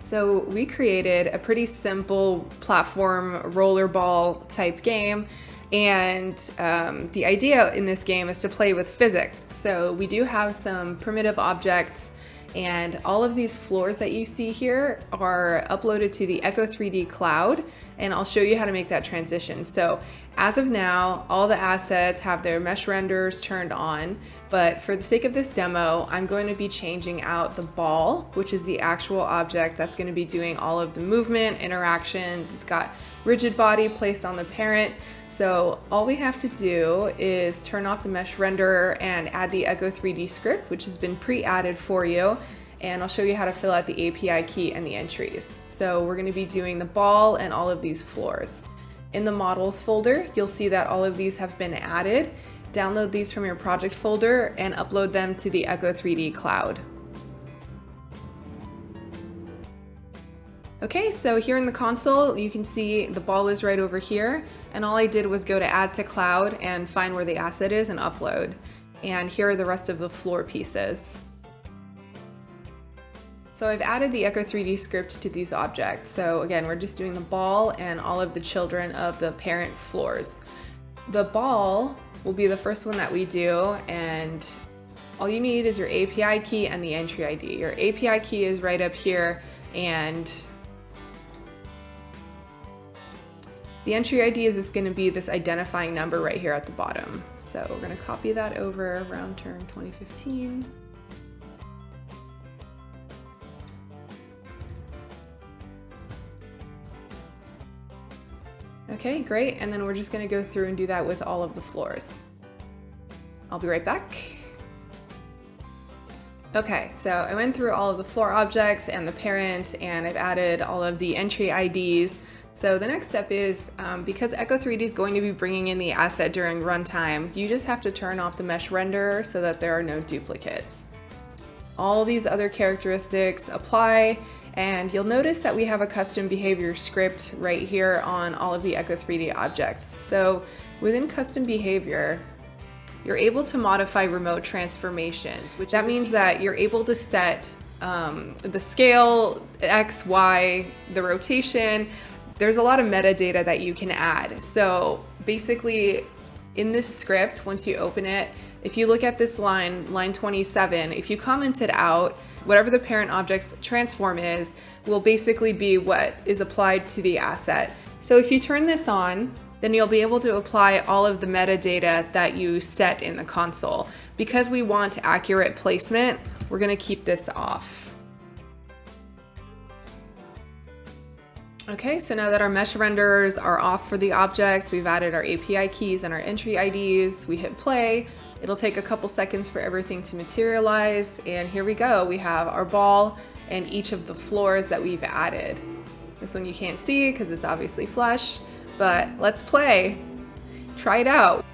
So we created a pretty simple platform rollerball type game, and the idea in this game is to play with physics. So we do have some primitive objects, and all of these floors that you see here are uploaded to the Echo 3D cloud, and I'll show you how to make that transition. So as of now, all the assets have their mesh renders turned on, but for the sake of this demo, I'm going to be changing out the ball, which is the actual object that's going to be doing all of the movement, interactions. It's got rigid body placed on the parent. So all we have to do is turn off the mesh renderer and add the Echo 3D script, which has been pre-added for you. And I'll show you how to fill out the API key and the entries. So we're going to be doing the ball and all of these floors. In the models folder, you'll see that all of these have been added. Download these from your project folder and upload them to the Echo 3D cloud. Okay, so here in the console, you can see the ball is right over here, and all I did was go to Add to Cloud and find where the asset is and upload. And here are the rest of the floor pieces. So I've added the Echo 3D script to these objects. So again, we're just doing the ball and all of the children of the parent floors. The ball will be the first one that we do, and all you need is your API key and the entry ID. Your API key is right up here, and the entry ID is just going to be this identifying number right here at the bottom. So we're going to copy that over, round term 2015. Okay, great, and then we're just gonna go through and do that with all of the floors. I'll be right back. Okay, so I went through all of the floor objects and the parent, and I've added all of the entry IDs. So the next step is, because Echo 3D is going to be bringing in the asset during runtime, you just have to turn off the mesh renderer so that there are no duplicates. All these other characteristics apply, and you'll notice that we have a custom behavior script right here on all of the Echo 3D objects. So within custom behavior, you're able to modify remote transformations, which that means that you're able to set the scale, X, Y, the rotation. There's a lot of metadata that you can add. So basically in this script, once you open it, if you look at this line, line 27, if you comment it out, whatever the parent object's transform is, will basically be what is applied to the asset. So if you turn this on, then you'll be able to apply all of the metadata that you set in the console. Because we want accurate placement, we're gonna keep this off. Okay, so now that our mesh renderers are off for the objects, we've added our API keys and our entry IDs, we hit play. It'll take a couple seconds for everything to materialize, and here we go. We have our ball and each of the floors that we've added. This one you can't see because it's obviously flush, but let's play. Try it out.